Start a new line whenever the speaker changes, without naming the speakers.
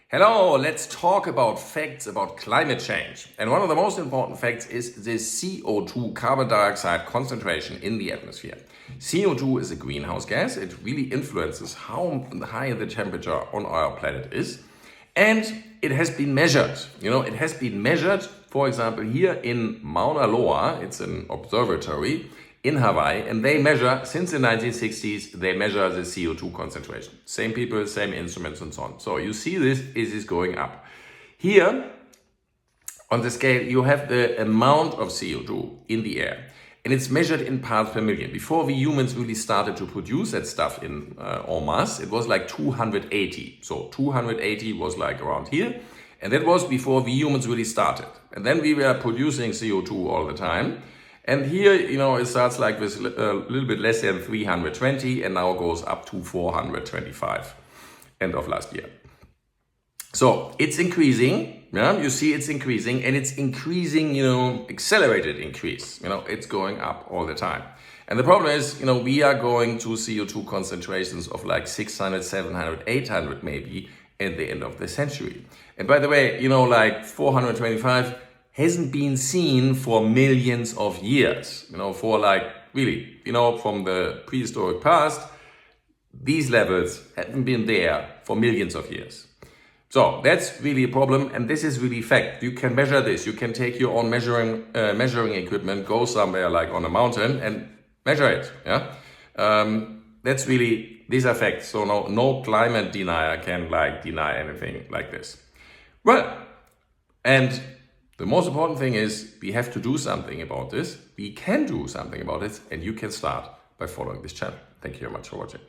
Hello, let's talk about facts about climate change. And one of the most important facts is the CO2, carbon dioxide concentration in the atmosphere. CO2 is a greenhouse gas. It really influences how high the temperature on our planet is. And it has been measured. It has been measured, for example, here in Mauna Loa. It's an observatory in Hawaii, and they measure, since the 1960s, they measure the CO2 concentration. Same people, same instruments and so on. So you see this is going up. Here on the scale, you have the amount of CO2 in the air, and it's measured in parts per million. Before we humans really started to produce that stuff in en masse, it was like 280. So 280 was like around here, and that was before we humans really started. And then we were producing CO2 all the time. And here, it starts like with a little bit less than 320 and now goes up to 425 end of last year. So it's increasing, you see it's increasing, and it's increasing, accelerated increase, it's going up all the time. And the problem is, we are going to CO2 concentrations of like 600, 700, 800 maybe at the end of the century. And by the way, like 425 hasn't been seen for millions of years, for like really, from the prehistoric past, these levels haven't been there for millions of years. So that's really a problem, and this is really fact. You can measure this. You can take your own measuring equipment, go somewhere like on a mountain and measure it. That's really, these are facts. So no climate denier can deny anything like this. Well, and the most important thing is we have to do something about this. We can do something about it, and you can start by following this channel. Thank you very much for watching.